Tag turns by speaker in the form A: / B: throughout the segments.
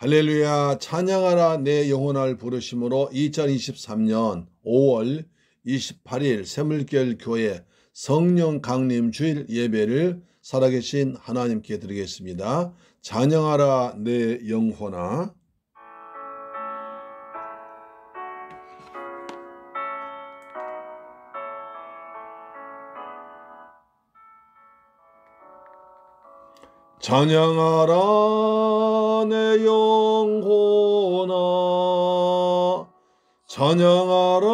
A: 할렐루야. 찬양하라 내 영혼을 부르심으로 2023년 5월 28일 새물결 교회 성령 강림 주일 예배를 살아계신 하나님께 드리겠습니다. 찬양하라 내 영혼아. 찬양하라 내 영혼아, 찬양하라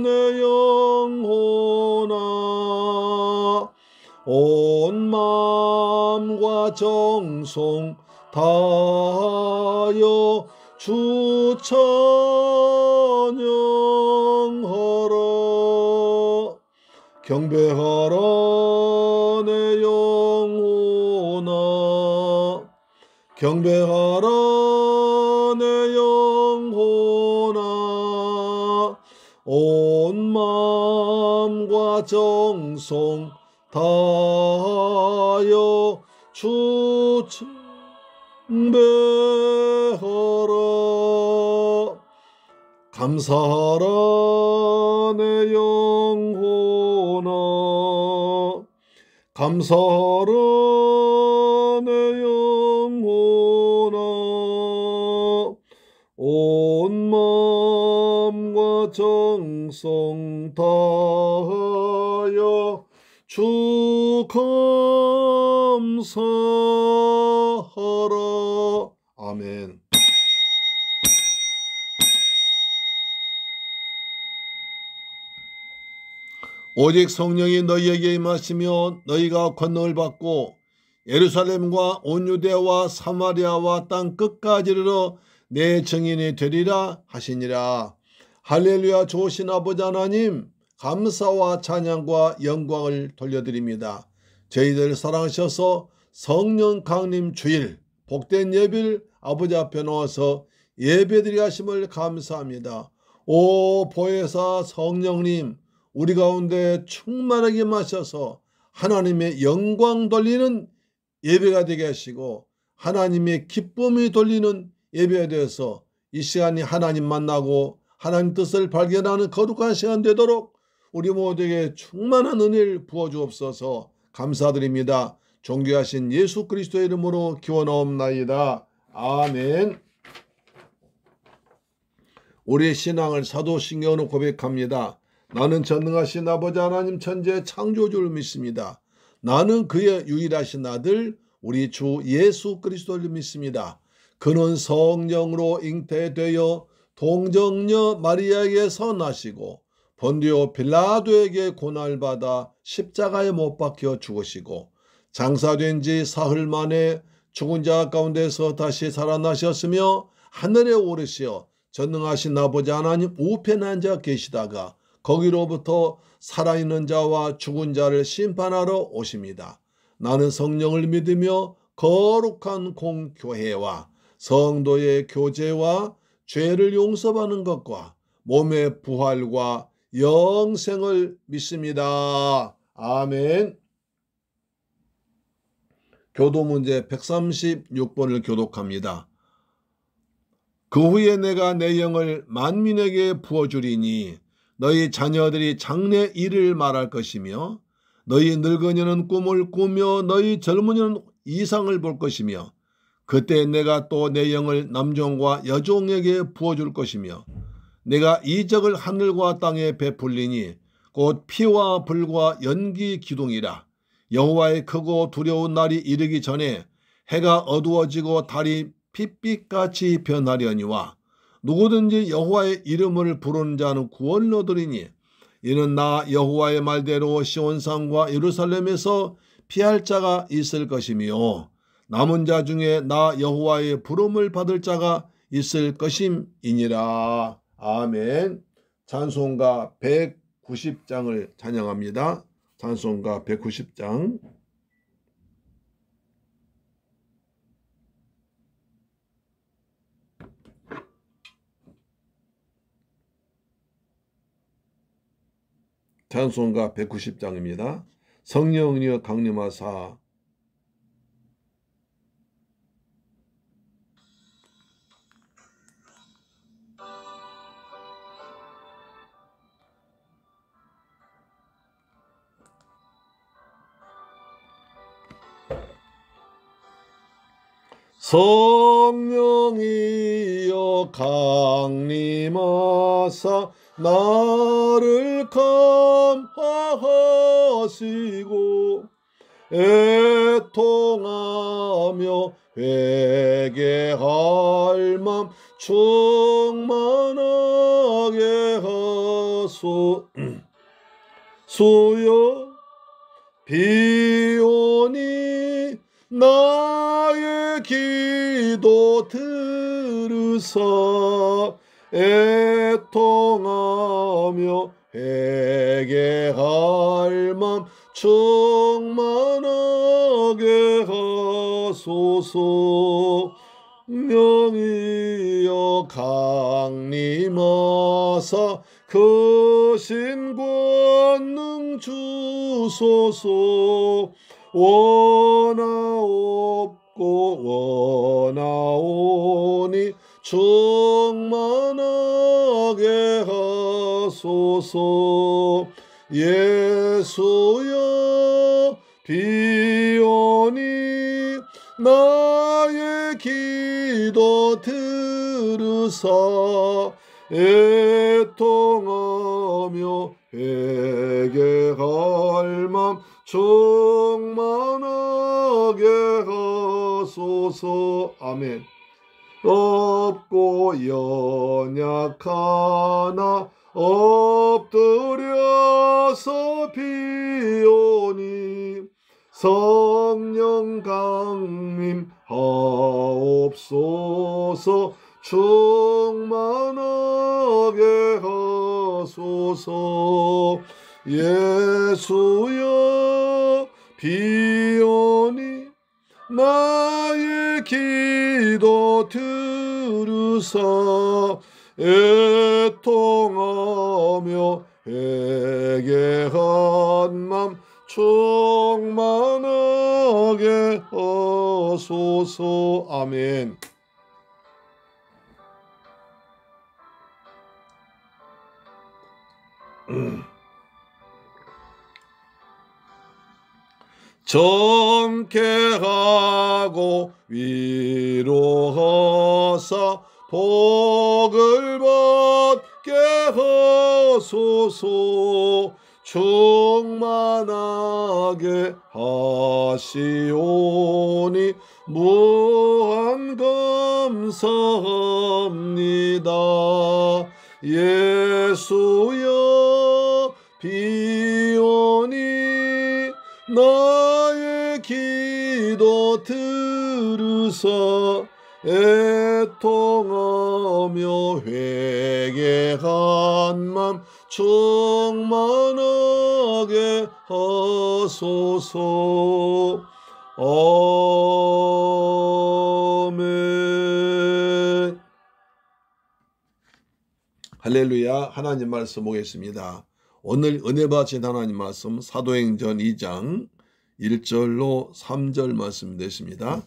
A: 내 영혼아, 온 마음과 정성 다하여 주 찬양하라. 경배하라 내 영혼아, 경배하라 내 영혼아, 온 마음과 정성 다하여 주 경배하라. 감사하라 내 영혼아, 감사하라 내 영혼아, 온 마음과 정성 다하여 주 감사하라. 아멘. 오직 성령이 너희에게 임하시며 너희가 권능을 받고 예루살렘과 온 유대와 사마리아와 땅 끝까지 이르러 내 증인이 되리라 하시니라. 할렐루야. 좋으신 아버지 하나님, 감사와 찬양과 영광을 돌려드립니다. 저희들 사랑하셔서 성령 강림 주일 복된 예배를 아버지 앞에 놓아서 예배드리게 하심을 감사합니다. 오 보혜사 성령님, 우리 가운데 충만하게 마셔서 하나님의 영광 돌리는 예배가 되게 하시고 하나님의 기쁨이 돌리는 예배가 되어서 이 시간이 하나님 만나고 하나님 뜻을 발견하는 거룩한 시간 되도록 우리 모두에게 충만한 은혜를 부어주옵소서. 감사드립니다. 존귀하신 예수 그리스도의 이름으로 기원하옵나이다. 아멘. 우리의 신앙을 사도신경으로 고백합니다. 나는 전능하신 아버지 하나님 천지의 창조주를 믿습니다. 나는 그의 유일하신 아들 우리 주 예수 그리스도를 믿습니다. 그는 성령으로 잉태되어 동정녀 마리아에게서 나시고 본디오 빌라도에게 고난받아 십자가에 못 박혀 죽으시고 장사된 지 사흘 만에 죽은 자 가운데서 다시 살아나셨으며 하늘에 오르시어 전능하신 아버지 하나님 우편에 앉아 계시다가 거기로부터 살아있는 자와 죽은 자를 심판하러 오십니다. 나는 성령을 믿으며 거룩한 공교회와 성도의 교제와 죄를 용서받는 것과 몸의 부활과 영생을 믿습니다. 아멘. 교도문제 136번을 교독합니다. 그 후에 내가 내 영을 만민에게 부어주리니 너희 자녀들이 장래 일을 말할 것이며 너희 늙은이는 꿈을 꾸며 너희 젊은이는 이상을 볼 것이며 그때 내가 또 내 영을 남종과 여종에게 부어줄 것이며 내가 이적을 하늘과 땅에 베풀리니 곧 피와 불과 연기 기둥이라. 여호와의 크고 두려운 날이 이르기 전에 해가 어두워지고 달이 핏빛같이 변하려니와 누구든지 여호와의 이름을 부르는 자는 구원을 얻으리니 이는 나 여호와의 말대로 시온산과 예루살렘에서 피할 자가 있을 것이며 남은 자 중에 나 여호와의 부름을 받을 자가 있을 것임이니라. 아멘. 찬송가 190장을 찬양합니다. 찬송가 190장. 찬송가 190장입니다. 성령이여 강림하사 성령이여 강림하사 나를 감화하시고 애통하며 회개할 맘 충만하게 하소서. 비오니 나의 기도 들으사 애통하며 회개할 맘 충만하게 하소서. 명이여 강림하사 크신 권능 주소서. 원하옵고 원하오니 충만하게 하소서. 예수여 비오니 나의 기도 들으사 애통하며 회개할 맘 충만하게 하소서. 아멘. 없고 연약하나 엎드려서 비오니 성령 강림하옵소서. 충만하게 하소서. 예수여 비오니 나의 기도 들으사 애통하며 회개한 맘 충만하게 하소서. 아멘. 정케하고 위로하사 복을 받게 하소서. 충만하게 하시오니 무한 감사합니다. 예수여 비오니 나의 기도 들으사 애통하며 회개한 맘 충만하게 하소서. 아멘. 할렐루야. 하나님 말씀 보겠습니다. 오늘 은혜 받으신 하나님 말씀 사도행전 2장 1절로 3절 말씀 되십니다.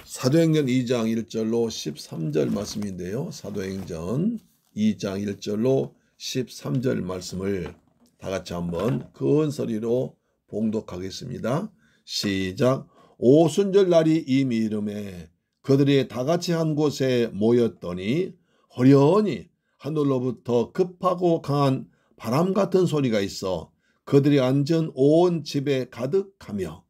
A: 사도행전 2장 1절로 13절 말씀인데요. 사도행전 2장 1절로 13절 말씀을 다 같이 한번 큰 소리로 봉독하겠습니다. 시작. 오순절 날이 이미 이름에 그들이 다 같이 한 곳에 모였더니 호련히 하늘로부터 급하고 강한 바람 같은 소리가 있어 그들이 앉은 온 집에 가득하며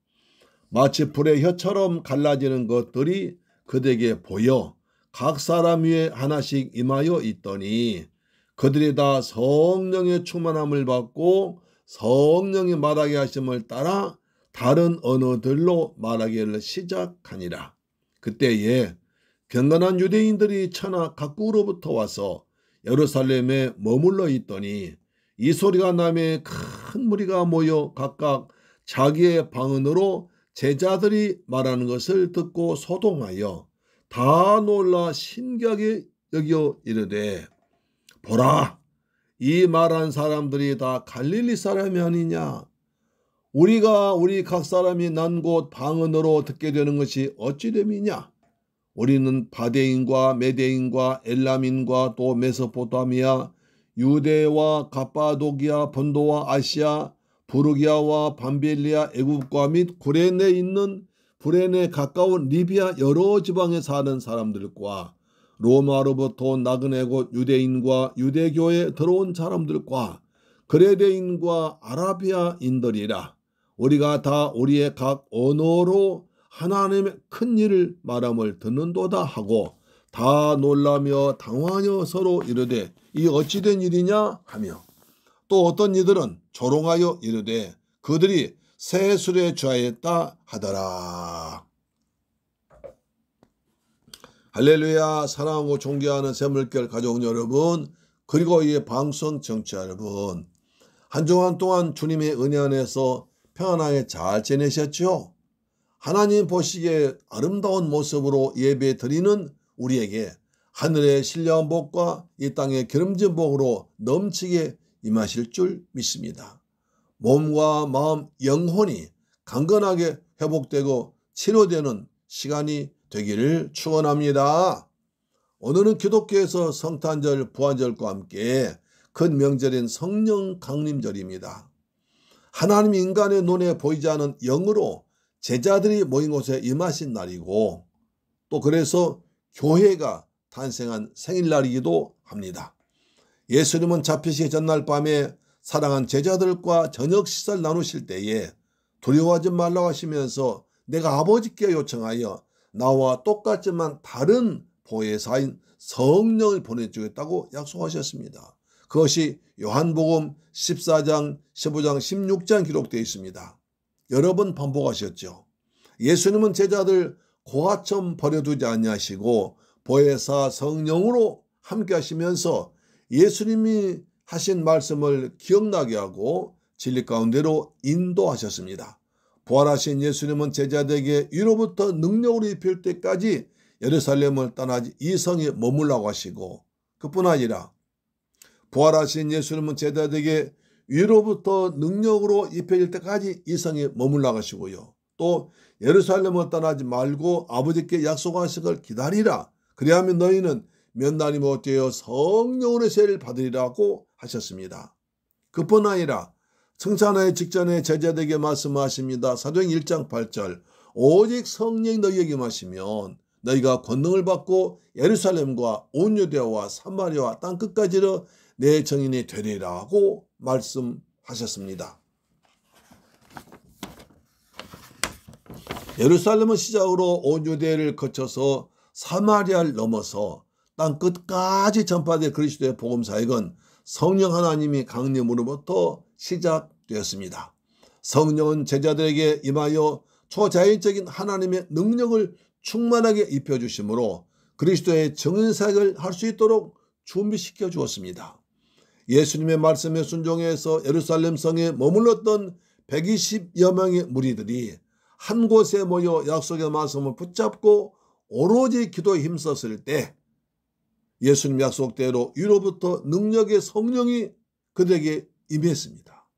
A: 마치 불의 혀처럼 갈라지는 것들이 그들에게 보여 각 사람 위에 하나씩 임하여 있더니 그들이 다 성령의 충만함을 받고 성령의 말하게 하심을 따라 다른 언어들로 말하기를 시작하니라. 그때에 경건한 유대인들이 천하 각국으로부터 와서 예루살렘에 머물러 있더니 이 소리가 나매 큰 무리가 모여 각각 자기의 방언으로 제자들이 말하는 것을 듣고 소동하여 다 놀라 신기하게 여겨 이르되 보라, 이 말한 사람들이 다 갈릴리 사람이 아니냐? 우리 각 사람이 난 곳 방언으로 듣게 되는 것이 어찌 됨이냐? 우리는 바데인과 메데인과 엘람인과 또 메소포타미아, 유대와 갑바도기아, 본도와 아시아, 부르기아와 밤빌리아, 애굽과 및 구레네에 있는 브레네 가까운 리비아 여러 지방에 사는 사람들과 로마로부터 나그네 곧 유대인과 유대교에 들어온 사람들과 그레데인과 아라비아인들이라. 우리가 다 우리의 각 언어로 하나님의 큰 일을 말함을 듣는도다 하고 다 놀라며 당황하여 서로 이르되 이 어찌된 일이냐 하며 또 어떤 이들은 조롱하여 이르되 그들이 새 술에 취하였다 하더라. 할렐루야. 사랑하고 존경하는 새물결 가족 여러분, 그리고 이 방송 청취자 여러분, 한 주간 동안 주님의 은혜 안에서 평안하게 잘 지내셨죠? 하나님 보시기에 아름다운 모습으로 예배 드리는 우리에게 하늘의 신령한 복과 이 땅의 기름진 복으로 넘치게 임하실 줄 믿습니다. 몸과 마음, 영혼이 강건하게 회복되고 치료되는 시간이 되기를 축원합니다. 오늘은 기독교에서 성탄절, 부활절과 함께 큰 명절인 성령 강림절입니다. 하나님 인간의 눈에 보이지 않은 영으로 제자들이 모인 곳에 임하신 날이고 또 그래서 교회가 탄생한 생일날이기도 합니다. 예수님은 잡히시기 전날 밤에 사랑한 제자들과 저녁 식사를 나누실 때에 두려워하지 말라고 하시면서 내가 아버지께 요청하여 나와 똑같지만 다른 보혜사인 성령을 보내주겠다고 약속하셨습니다. 그것이 요한복음 14장, 15장, 16장 기록되어 있습니다. 여러 번 반복하셨죠. 예수님은 제자들 고아처럼 버려두지 아니하시고 보혜사 성령으로 함께 하시면서 예수님이 하신 말씀을 기억나게 하고 진리 가운데로 인도하셨습니다. 부활하신 예수님은 제자들에게 위로부터 능력으로 입힐 때까지 예루살렘을 떠나지 이 성에 머물라고 하시고 그뿐 아니라 부활하신 예수님은 제자들에게 위로부터 능력으로 입혀질 때까지 이 성에 머물라고 하시고요. 또 예루살렘을 떠나지 말고 아버지께 약속하신 걸 기다리라. 그리하면 너희는 몇 날이 못 되어 성령의 세를 받으리라고 하셨습니다. 그뿐 아니라 승천하기 직전에 제자들에게 말씀하십니다. 사도행 1장 8절 오직 성령이 너희에게 임하시면 너희가 권능을 받고 예루살렘과 온 유대와 사마리아와 땅끝까지로 내 증인이 되리라고 말씀하셨습니다. 예루살렘을 시작으로 온 유대를 거쳐서 사마리아를 넘어서 땅끝까지 전파될 그리스도의 복음 사역은 성령 하나님이 강림으로부터 시작되었습니다. 성령은 제자들에게 임하여 초자연적인 하나님의 능력을 충만하게 입혀주심으로 그리스도의 증인 사역을 할 수 있도록 준비시켜 주었습니다. 예수님의 말씀에 순종해서 예루살렘 성에 머물렀던 120여 명의 무리들이 한 곳에 모여 약속의 말씀을 붙잡고 오로지 기도에 힘썼을 때 예수님 약속대로 위로부터 능력의 성령이 그들에게 임했습니다.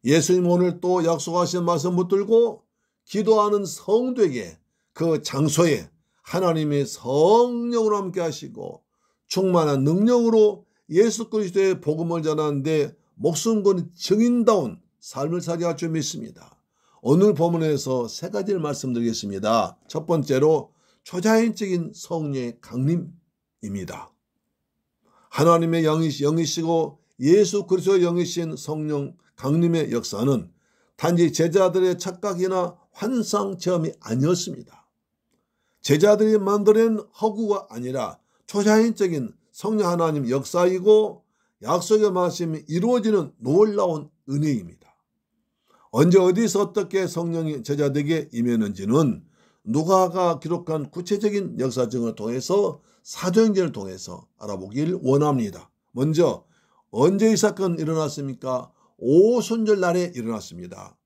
A: 예수님 오늘 또 약속하신 말씀 붙들고 기도하는 성도에게 그 장소에 하나님의 성령으로 함께 하시고 충만한 능력으로 예수 그리스도의 복음을 전하는데 목숨 건 증인다운 삶을 살게 할 줄 믿습니다. 오늘 본문에서 세 가지를 말씀드리겠습니다. 첫 번째로 초자연적인 성령의 강림입니다. 하나님의 영이시고 예수 그리스도의 영이신 성령 강림의 역사는 단지 제자들의 착각이나 환상 체험이 아니었습니다. 제자들이 만들어낸 허구가 아니라 초자연적인 성령 하나님 역사이고 약속의 말씀이 이루어지는 놀라운 은혜입니다. 언제 어디서 어떻게 성령이 제자들에게 임했는지는 누가가 기록한 구체적인 역사증을 통해서 사도행전을 통해서 알아보길 원합니다. 먼저 언제 이 사건이 일어났습니까? 오순절 날에 일어났습니다.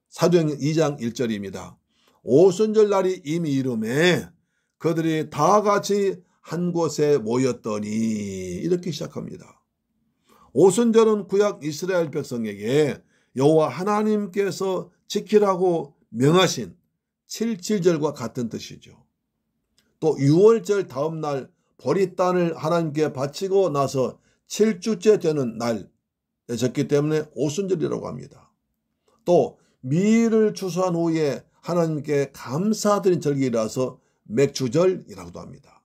A: 사도행전 2장 1절입니다. 오순절 날이 이미 이름에 그들이 다 같이 한 곳에 모였더니 이렇게 시작합니다. 오순절은 구약 이스라엘 백성에게 여호와 하나님께서 지키라고 명하신 7.7절과 같은 뜻이죠. 또 6월절 다음 날 보리단을 하나님께 바치고 나서 7주째 되는 날에 졌기 때문에 오순절이라고 합니다. 또 미일을 추수한 후에 하나님께 감사드린 절기라서 맥주절이라고도 합니다.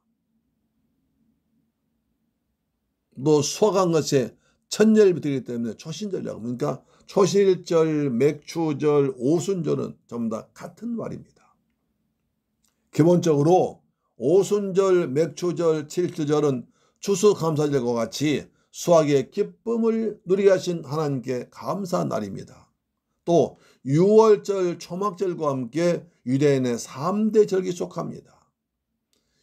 A: 또 수확한 것에 천열부터이기 때문에 초신절이라고 합니다. 그러니까 초실절, 맥주절, 오순절은 전부 다 같은 말입니다. 기본적으로 오순절, 맥주절, 칠주절은 추수감사절과 같이 수확의 기쁨을 누리게 하신 하나님께 감사한 날입니다. 또 유월절, 초막절과 함께 유대인의 3대 절기 속합니다.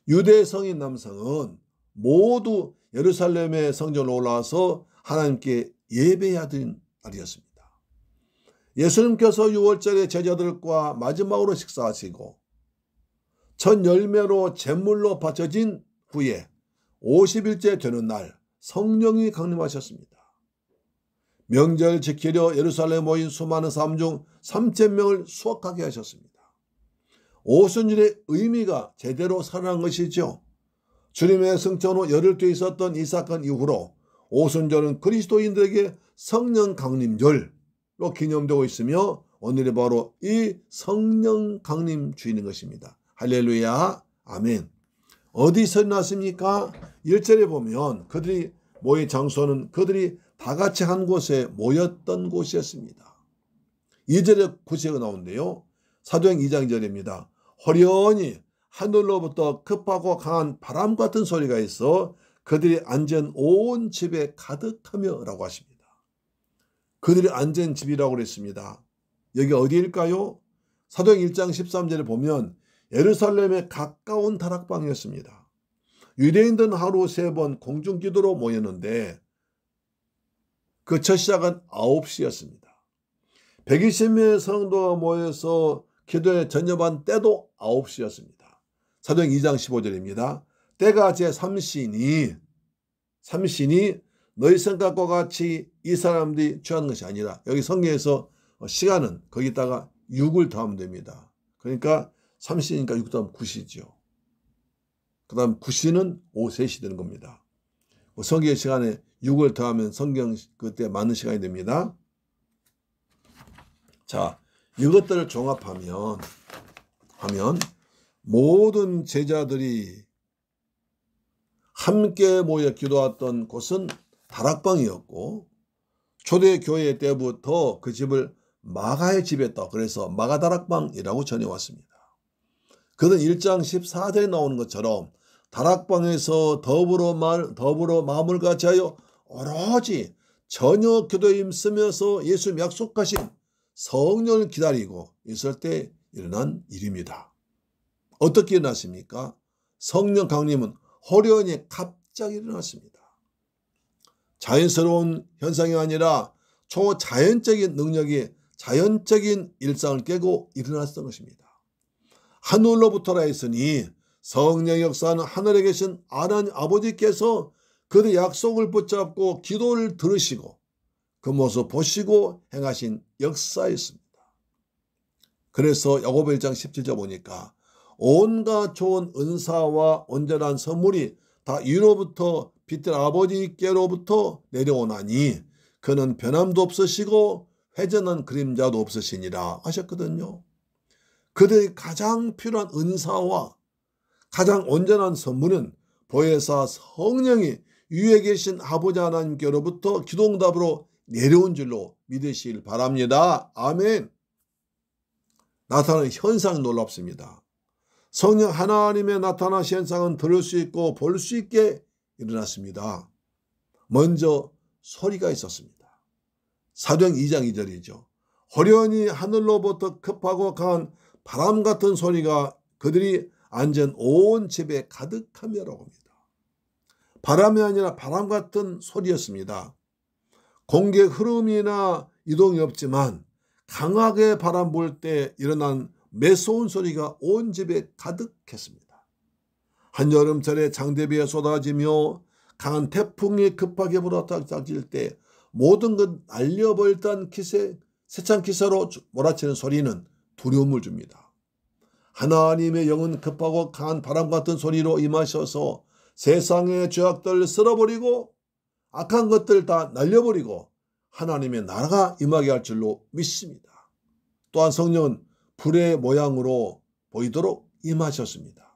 A: 유대 성인 남성은 모두 예루살렘의 성전으로 올라와서 하나님께 예배해야 되는 날이었습니다. 예수님께서 유월절에 제자들과 마지막으로 식사하시고 첫 열매로 제물로 바쳐진 후에 50일째 되는 날 성령이 강림하셨습니다. 명절 지키려 예루살렘에 모인 수많은 사람 중 3,000명을 수확하게 하셨습니다. 오순절의 의미가 제대로 살아난 것이죠. 주님의 승천 후 열흘 뒤에 있었던 이 사건 이후로 오순절은 그리스도인들에게 성령 강림절로 기념되고 있으며 오늘이 바로 이 성령 강림 주일인 것입니다. 할렐루야, 아멘. 어디서 일어났습니까? 1절에 보면 그들이 모인 장소는 그들이 다 같이 한 곳에 모였던 곳이었습니다. 2절에 구체가 나오는데요. 사도행 2장 2절입니다. 호련히 하늘로부터 급하고 강한 바람 같은 소리가 있어 그들이 앉은 온 집에 가득하며 라고 하십니다. 그들이 앉은 집이라고 그랬습니다. 여기 어디일까요? 사도행 1장 13절에 보면 예루살렘에 가까운 다락방이었습니다. 유대인들은 하루 3번 공중기도로 모였는데 그 첫 시작은 9시였습니다. 120명의 성도가 모여서 기도에 전념한 때도 9시였습니다. 사도행 2장 15절입니다. 때가 제3신이 너희 생각과 같이 이 사람들이 취하는 것이 아니라 여기 성경에서 시간은 거기다가 6을 더하면 됩니다. 그러니까 3시니까 6 더하면 9시죠. 그 다음 9시는 오후 3시 되는 겁니다. 성경의 시간에 6을 더하면 성경 그때 맞는 시간이 됩니다. 자, 이것들을 종합하면 모든 제자들이 함께 모여 기도했던 곳은 다락방이었고 초대교회 때부터 그 집을 마가의 집이었다. 그래서 마가다락방이라고 전해왔습니다. 그는 1장 14절에 나오는 것처럼 다락방에서 더불어 마음을 같이 하여 오로지 저녁 기도에 힘쓰면서 예수님 약속하신 성령을 기다리고 있을 때 일어난 일입니다. 어떻게 일어났습니까? 성령 강림은 호련히 갑자기 일어났습니다. 자연스러운 현상이 아니라 초자연적인 능력이 자연적인 일상을 깨고 일어났던 것입니다. 하늘로부터라 했으니 성령의 역사는 하늘에 계신 하나님 아버지께서 그의 약속을 붙잡고 기도를 들으시고 그 모습 보시고 행하신 역사였습니다. 그래서 야고보 1장 17절 보니까 온갖 좋은 은사와 온전한 선물이 다 위로부터 빛의 아버지께로부터 내려오나니 그는 변함도 없으시고 회전한 그림자도 없으시니라 하셨거든요. 그들이 가장 필요한 은사와 가장 온전한 선물은 보혜사 성령이 위에 계신 아버지 하나님께로부터 기도응답으로 내려온 줄로 믿으시길 바랍니다. 아멘. 나타나는 현상이 놀랍습니다. 성령 하나님의 나타나신 현상은 들을 수 있고 볼 수 있게 일어났습니다. 먼저 소리가 있었습니다. 사도행 2장 2절이죠. 호련히 하늘로부터 급하고 강한 바람 같은 소리가 그들이 앉은 온 집에 가득하며라고 합니다. 바람이 아니라 바람 같은 소리였습니다. 공기의 흐름이나 이동이 없지만 강하게 바람 불 때 일어난 매서운 소리가 온 집에 가득했습니다. 한여름철에 장대비가 쏟아지며 강한 태풍이 급하게 불어닥칠 때 모든 것 날려버릴 듯한 세찬 기세로 몰아치는 소리는 두려움을 줍니다. 하나님의 영은 급하고 강한 바람 같은 소리로 임하셔서 세상의 죄악들을 쓸어버리고 악한 것들 다 날려버리고 하나님의 나라가 임하게 할 줄로 믿습니다. 또한 성령은 불의 모양으로 보이도록 임하셨습니다.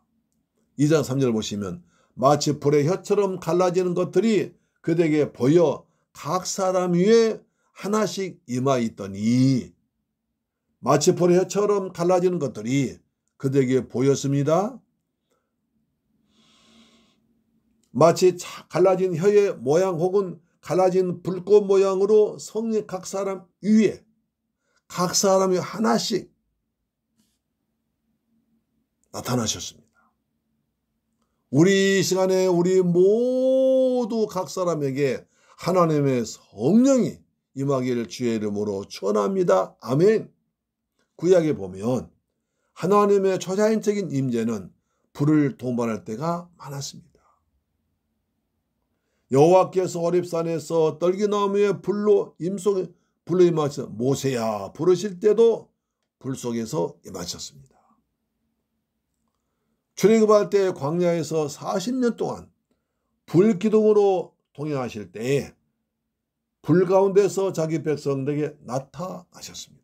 A: 2장 3절 보시면 마치 불의 혀처럼 갈라지는 것들이 그들에게 보여 각 사람 위에 하나씩 임하 있더니, 마치 불의 혀처럼 갈라지는 것들이 그들에게 보였습니다. 마치 갈라진 혀의 모양 혹은 갈라진 불꽃 모양으로 성령 각 사람 위에, 각 사람이 하나씩 나타나셨습니다. 우리 시간에 우리 모두 각 사람에게 하나님의 성령이 임하기를 주의 이름으로 축원합니다. 아멘. 구약에 보면 하나님의 초자연적인 임재는 불을 동반할 때가 많았습니다. 여호와께서 호렙산에서 떨기나무의 불로 임하셔서 모세야 부르실 때도 불 속에서 임하셨습니다. 출애굽할 때 광야에서 40년 동안 불기둥으로 통행하실 때에 불 가운데서 자기 백성들에게 나타나셨습니다.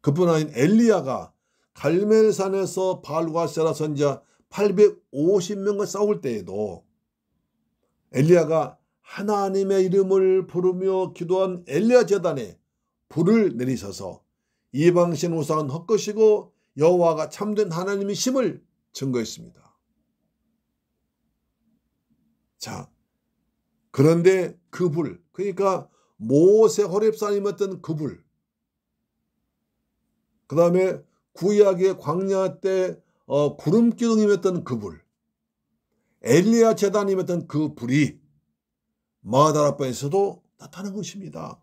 A: 그뿐 아닌 엘리야가 갈멜산에서 바알과 아세라 선지자 850명과 싸울 때에도 엘리야가 하나님의 이름을 부르며 기도한 엘리야 제단에 불을 내리셔서 이방신 우상은 헛것이고 여호와가 참된 하나님이심을 증거했습니다. 자, 그런데 그 불, 그러니까 모세 호렙산에 임했던 그 불, 그 다음에 구약의 광야 때 구름 기둥이 임했던 그 불, 엘리야 제단이 임했던 그 불이 마다라바에서도 나타난 것입니다.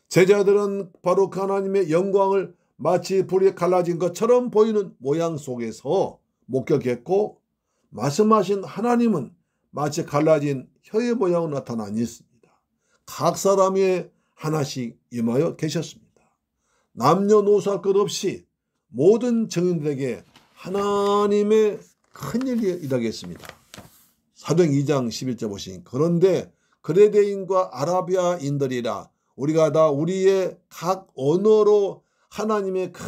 A: 제자들은 바로 그 하나님의 영광을 마치 불이 갈라진 것처럼 보이는 모양 속에서 목격했고, 말씀하신 하나님은 마치 갈라진 혀의 모양으로 나타나셨습니다. 각 사람이 하나씩 임하여 계셨습니다. 남녀노소 것 없이 모든 증인들에게 하나님의 큰 일이 일하겠습니다. 사도행 2장 11절 보시니 그런데 그레데인과 아라비아인들이라 우리가 다 우리의 각 언어로 하나님의 큰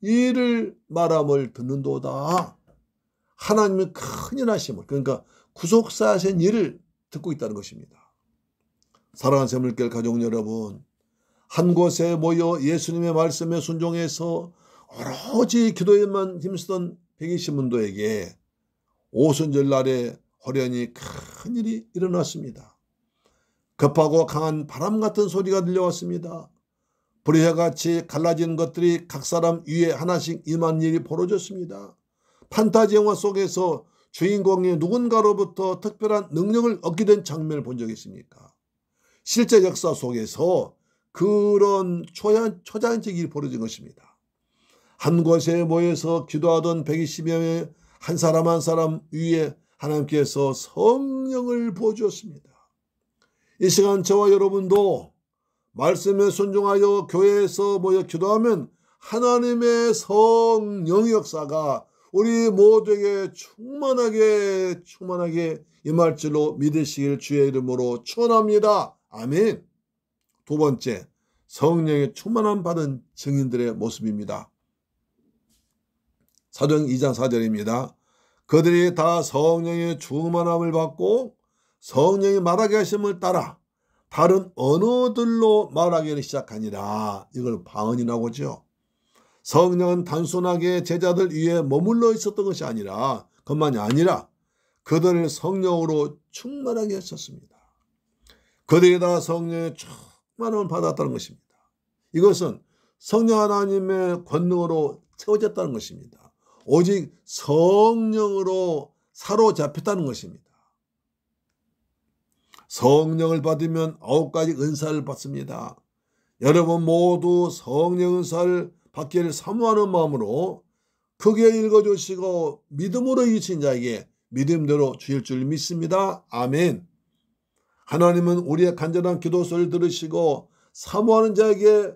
A: 일을 말함을 듣는도다. 하나님의 큰 일 하심을, 그러니까 구속사하신 일을 듣고 있다는 것입니다. 사랑하는 새물결 가족 여러분, 한 곳에 모여 예수님의 말씀에 순종해서 오로지 기도에만 힘쓰던 120문도에게 오순절 날에 호련히 큰 일이 일어났습니다. 급하고 강한 바람 같은 소리가 들려왔습니다. 불의 혀같이 갈라지는 것들이 각 사람 위에 하나씩 임한 일이 벌어졌습니다. 판타지 영화 속에서 주인공이 누군가로부터 특별한 능력을 얻게 된 장면을 본 적이 있습니까? 실제 역사 속에서 그런 초자연적 일이 벌어진 것입니다. 한 곳에 모여서 기도하던 120여 명의 한 사람 한 사람 위에 하나님께서 성령을 부어주었습니다. 이 시간 저와 여러분도 말씀에 순종하여 교회에서 모여 기도하면 하나님의 성령 역사가 우리 모두에게 충만하게 임할 줄로 믿으시길 주의 이름으로 축원합니다. 아멘. 두 번째, 성령의 충만함 받은 증인들의 모습입니다. 사도행 2장 4절입니다. 그들이 다 성령의 충만함을 받고 성령이 말하게 하심을 따라 다른 언어들로 말하기를 시작하니라. 이걸 방언이라고 하죠. 성령은 단순하게 제자들 위에 머물러 있었던 것이 아니라, 그것만이 아니라 그들을 성령으로 충만하게 했었습니다. 그들이 다 성령의 충만함을 받았다는 것입니다. 이것은 성령 하나님의 권능으로 채워졌다는 것입니다. 오직 성령으로 사로잡혔다는 것입니다. 성령을 받으면 9가지 은사를 받습니다. 여러분 모두 성령 은사를 받기를 사모하는 마음으로 크게 읽어주시고 믿음으로 이기신 자에게 믿음대로 주실 줄 믿습니다. 아멘. 하나님은 우리의 간절한 기도 소리를 들으시고 사모하는 자에게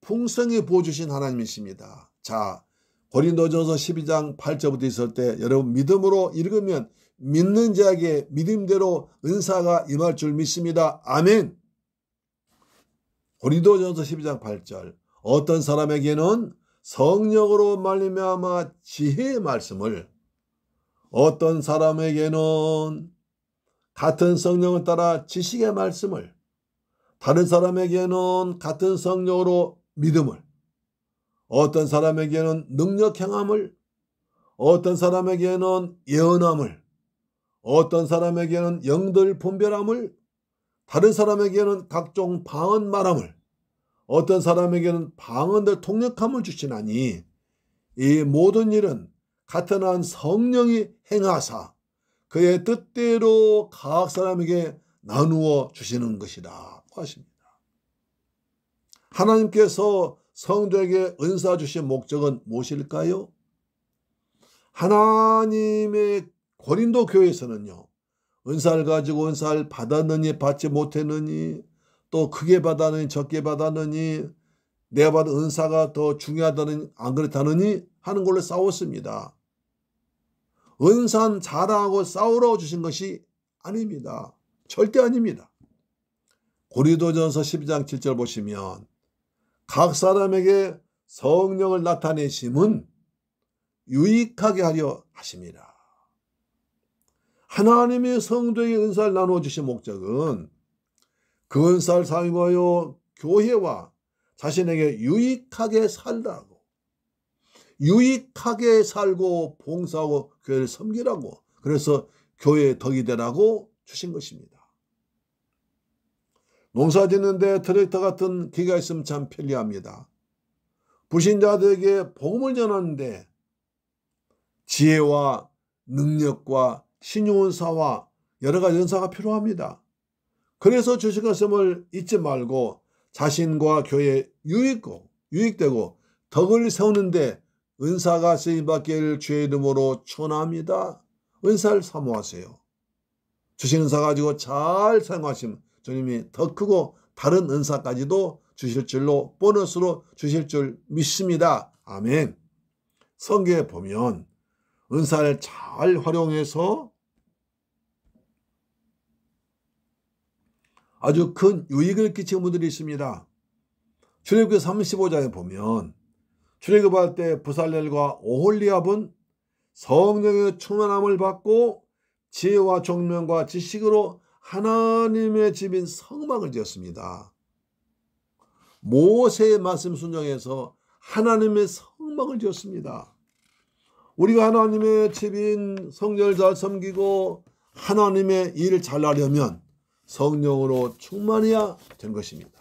A: 풍성히 부어주신 하나님이십니다. 자, 고린도전서 12장 8절부터 있을 때 여러분 믿음으로 읽으면 믿는 자에게 믿음대로 은사가 임할 줄 믿습니다. 아멘. 고린도전서 12장 8절. 어떤 사람에게는 성령으로 말미암아 지혜의 말씀을, 어떤 사람에게는 같은 성령을 따라 지식의 말씀을, 다른 사람에게는 같은 성령으로 믿음을, 어떤 사람에게는 능력 행함을, 어떤 사람에게는 예언함을, 어떤 사람에게는 영들 분별함을, 다른 사람에게는 각종 방언 말함을, 어떤 사람에게는 방언들 통역함을 주시나니 이 모든 일은 같은 한 성령이 행하사 그의 뜻대로 각 사람에게 나누어 주시는 것이라 하십니다. 하나님께서 성도에게 은사 주신 목적은 무엇일까요? 하나님의 고린도 교회에서는요, 은사를 가지고 은사를 받았느니 받지 못했느니, 또 크게 받았느니 적게 받았느니, 내가 받은 은사가 더 중요하다느니 안 그렇다느니 하는 걸로 싸웠습니다. 은사는 자랑하고 싸우라고 주신 것이 아닙니다. 절대 아닙니다. 고린도전서 12장 7절 보시면 각 사람에게 성령을 나타내심은 유익하게 하려 하십니다. 하나님의 성도에게 은사를 나누어 주신 목적은 그 은사를 사용하여 교회와 자신에게 유익하게 살라고, 유익하게 살고 봉사하고 교회를 섬기라고, 그래서 교회의 덕이 되라고 주신 것입니다. 농사 짓는데 트랙터 같은 기가 있으면 참 편리합니다. 불신자들에게 복음을 전하는데 지혜와 능력과 신용은사와 여러 가지 은사가 필요합니다. 그래서 주신 것임을 잊지 말고 자신과 교회에 유익되고 덕을 세우는데 은사가 쓰임받기를 주의 이름으로 축원합니다. 은사를 사모하세요. 주신 은사 가지고 잘 사용하시면 주님이 더 크고 다른 은사까지도 주실 줄로, 보너스로 주실 줄 믿습니다. 아멘. 성경에 보면 은사를 잘 활용해서 아주 큰 유익을 끼치는 분들이 있습니다. 출애굽기 35장에 보면 출애굽할 때 부살렐과 오홀리압은 성령의 충만함을 받고 지혜와 총명과 지식으로 하나님의 집인 성막을 지었습니다. 모세의 말씀 순종해서 하나님의 성막을 지었습니다. 우리가 하나님의 집인 성전을 잘 섬기고 하나님의 일을 잘 하려면 성령으로 충만해야 되는 것입니다.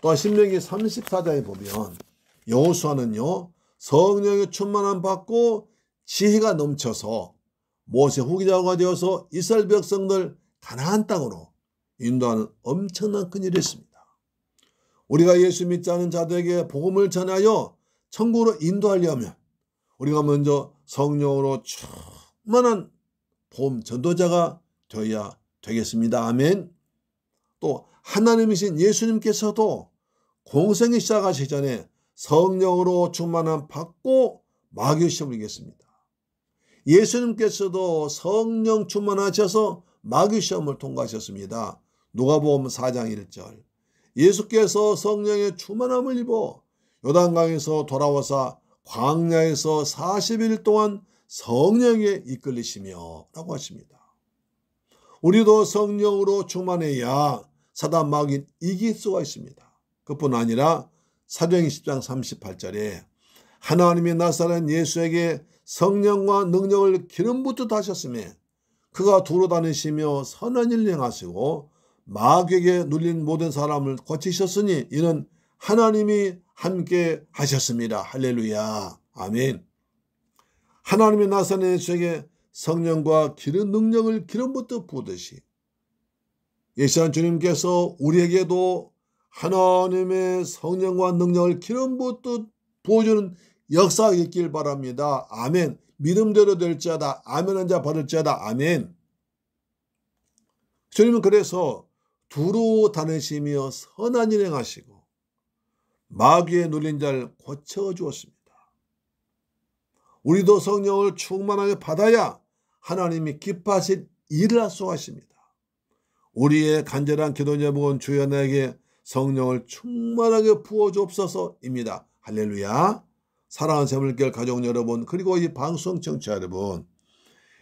A: 또한 신명기 34장에 보면 여호수아는요, 성령의 충만함 받고 지혜가 넘쳐서 모세 후기자가 되어서 이스라엘 백성들 가나안 땅으로 인도하는 엄청난 큰일을 했습니다. 우리가 예수 믿지 않은 자들에게 복음을 전하여 천국으로 인도하려면 우리가 먼저 성령으로 충만한 복음 전도자가 되어야 되겠습니다. 아멘. 또 하나님이신 예수님께서도 공생이 시작하시기 전에 성령으로 충만함 받고 마귀 시험을 이겼습니다. 예수님께서도 성령 충만하셔서 마귀 시험을 통과하셨습니다. 누가복음 4장 1절. 예수께서 성령의 충만함을 입어 요단강에서 돌아와서 광야에서 40일 동안 성령에 이끌리시며 라고 하십니다. 우리도 성령으로 충만해야 사단 마귀는 이길 수가 있습니다. 그뿐 아니라 사도행전 10장 38절에 하나님이 나사렛 예수에게 성령과 능력을 기름 붓듯 하셨으며 그가 두루 다니시며 선한 일을 행하시고 마귀에게 눌린 모든 사람을 고치셨으니 이는 하나님이 함께 하셨습니다. 할렐루야. 아멘. 하나님이 나사렛 예수에게 성령과 기름 능력을 기름 붓듯 부으듯이 예수님 주님께서 우리에게도 하나님의 성령과 능력을 기름 붓듯 부어주는 역사가 있길 바랍니다. 아멘. 믿음대로 될지어다. 아멘한 자 받을지어다. 아멘. 주님은 그래서 두루 다니시며 선한 일 행하시고 마귀에 눌린 자를 고쳐주었습니다. 우리도 성령을 충만하게 받아야 하나님이 기뻐하실 일을 할 수 있습니다. 우리의 간절한 기도 제목은 주여 나에게 성령을 충만하게 부어주옵소서입니다. 할렐루야. 사랑하는 새물결 가족 여러분, 그리고 이 방송 청취자 여러분,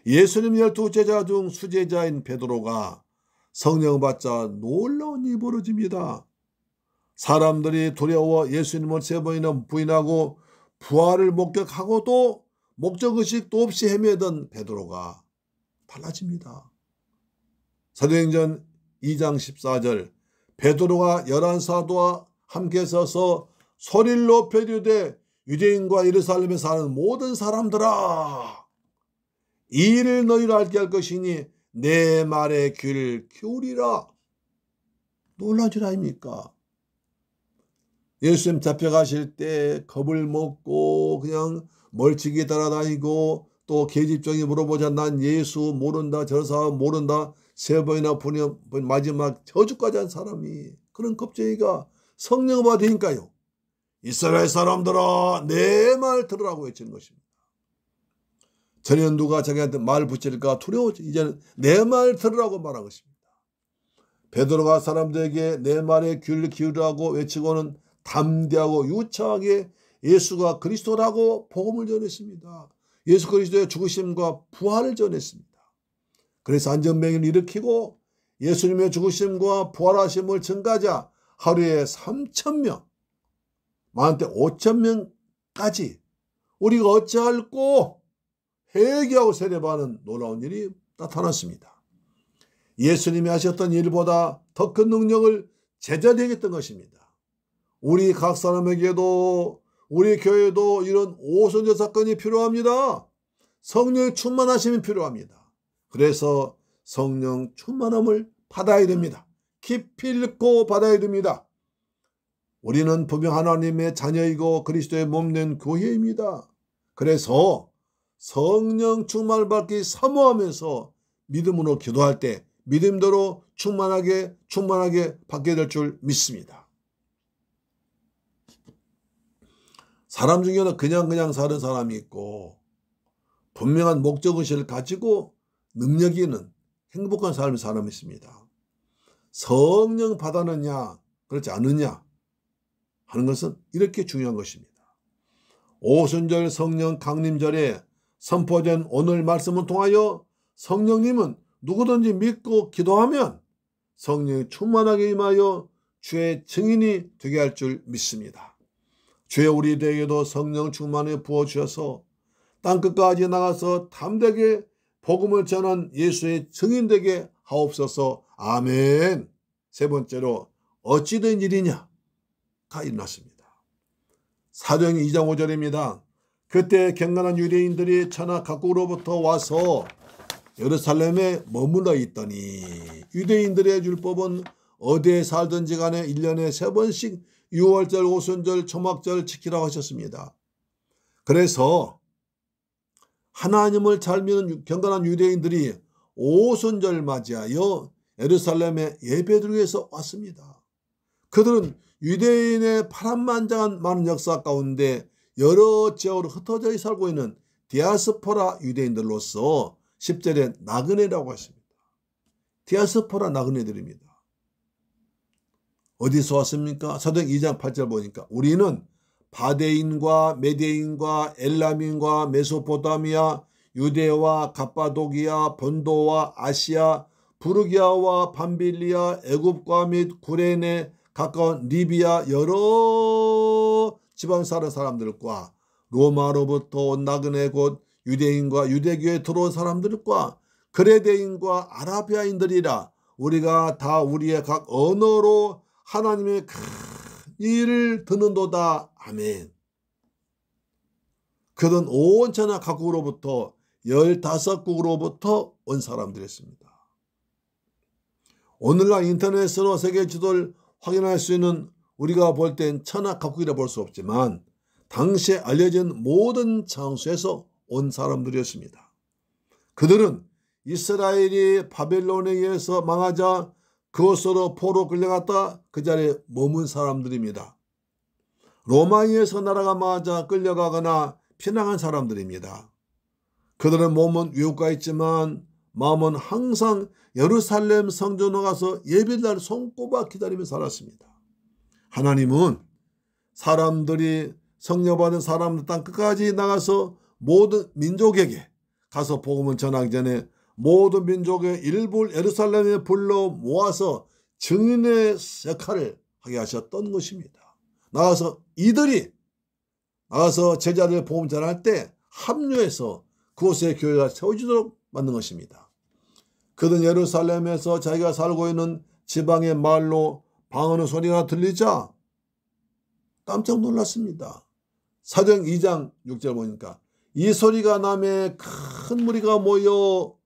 A: 예수님 12제자 중 수제자인 베드로가 성령 받자 놀라운 일이 벌어집니다. 사람들이 두려워 예수님을 3번이나 부인하고 부활을 목격하고도 목적의식도 없이 헤매던 베드로가 달라집니다. 사도행전 2장 14절, 베드로가 11사도와 함께 서서 소리를 높여 이르되 유대인과 예루살렘에 사는 모든 사람들아, 이 일을 너희로 알게 할 것이니 내 말에 귀를 기울이라. 놀라지 아닙니까? 예수님 잡혀가실 때 겁을 먹고 그냥 멀찍이 따라다니고 또 계집종이 물어보자 난 예수 모른다, 저 사람 모른다, 3번이나 부인 마지막 저주까지 한 사람이, 그런 겁쟁이가 성령 받으니까요, 이스라엘 사람들아 내 말 들으라고 외치는 것입니다. 전에 누가 자기한테 말 붙일까 두려워지, 이제는 내 말 들으라고 말한 것입니다. 베드로가 사람들에게 내 말에 귀를 기울이라고 외치고는 담대하고 유창하게 예수가 그리스도라고 복음을 전했습니다. 예수 그리스도의 죽으심과 부활을 전했습니다. 그래서 안전병을 일으키고 예수님의 죽으심과 부활하심을 증가하자 하루에 3,000명, 많을 때 5,000명까지 우리가 어찌할꼬 회개하고 세례받는 놀라운 일이 나타났습니다. 예수님이 하셨던 일보다 더 큰 능력을 제자리에 했던 것입니다. 우리 각 사람에게도 우리 교회도 이런 오순절 사건이 필요합니다. 성령의 충만하심이 필요합니다. 그래서 성령 충만함을 받아야 됩니다. 깊이 읽고 받아야 됩니다. 우리는 분명 하나님의 자녀이고 그리스도의 몸된 교회입니다. 그래서 성령 충만을 받기 사모하면서 믿음으로 기도할 때 믿음대로 충만하게 받게 될 줄 믿습니다. 사람 중에는 그냥 사는 사람이 있고 분명한 목적의식을 가지고 능력이 있는 행복한 삶을 사는 사람이 있습니다. 성령 받았느냐 그렇지 않느냐 하는 것은 이렇게 중요한 것입니다. 오순절 성령 강림절에 선포된 오늘 말씀을 통하여 성령님은 누구든지 믿고 기도하면 성령이 충만하게 임하여 주의 증인이 되게 할 줄 믿습니다. 주여 우리들에게도 성령 충만에 부어주셔서 땅끝까지 나가서 담대하게 복음을 전한 예수의 증인 되게 하옵소서. 아멘. 세 번째로 어찌 된 일이냐가 일어났습니다. 사도행전 2장 5절입니다. 그때 경건한 유대인들이 천하 각국으로부터 와서 예루살렘에 머물러 있더니 유대인들의 율법은 어디에 살든지 간에 1년에 3번씩 유월절, 오순절, 초막절 지키라고 하셨습니다. 그래서 하나님을 잘 믿는 경건한 유대인들이 오순절 맞이하여 예루살렘에 예배드리기 위해서 왔습니다. 그들은 유대인의 파란만장한 많은 역사 가운데 여러 지역으로 흩어져 살고 있는 디아스포라 유대인들로서 10절에 나그네라고 했습니다. 디아스포라 나그네들입니다. 어디서 왔습니까? 사도행전 2장 8절 보니까 우리는 바데인과 메데인과 엘람인과 메소포타미아, 유대와 갑바도기아, 본도와 아시아, 부르기아와 밤빌리아, 애굽과 및 구레네 가까운 리비아 여러 지방 사는 사람들과 로마로부터 온 나그네 곧 유대인과 유대교에 들어온 사람들과 그레데인과 아라비아인들이라 우리가 다 우리의 각 언어로 하나님의 큰 일을 듣는도다. 아멘. 그들은 온 천하 각국으로부터 15국으로부터 온 사람들이었습니다. 오늘날 인터넷으로 세계 지도를 확인할 수 있는 우리가 볼 땐 천하 각국이라 볼 수 없지만 당시에 알려진 모든 장소에서 온 사람들이었습니다. 그들은 이스라엘이 바벨론에 의해서 망하자 그곳으로 포로 끌려갔다 그 자리에 머문 사람들입니다. 로마에서 나라가 망하자 끌려가거나 피난한 사람들입니다. 그들의 몸은 외국가 있지만 마음은 항상 예루살렘 성전으로 가서 예배날 손꼽아 기다리며 살았습니다. 하나님은 사람들이 성령받은 사람들 땅 끝까지 나가서 모든 민족에게 가서 복음을 전하기 전에 모든 민족의 일부를 예루살렘에 불러 모아서 증인의 역할을 하게 하셨던 것입니다. 나가서 이들이 나가서 제자들 복음 전할 때 합류해서 그곳에 교회가 세워지도록 만든 것입니다. 그들은 예루살렘에서 자기가 살고 있는 지방의 마을로 방언의 소리가 들리자 깜짝 놀랐습니다. 사도행 2장 6절 보니까 이 소리가 나매 큰 무리가 모여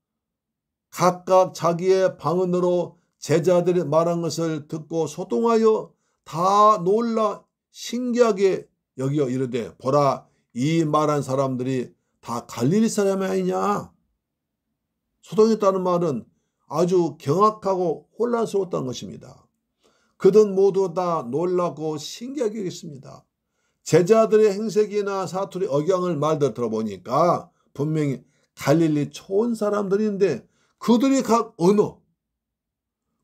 A: 각각 자기의 방언으로 제자들이 말한 것을 듣고 소동하여 다 놀라 신기하게 여겨 이르되 보라 이 말한 사람들이 다 갈릴리 사람이 아니냐. 소동했다는 말은 아주 경악하고 혼란스러웠다는 것입니다. 그들은 모두 다 놀라고 신기하게 여겼습니다. 제자들의 행색이나 사투리 억양을 말들 들어보니까 분명히 갈릴리 초원 사람들인데 그들이 각 언어,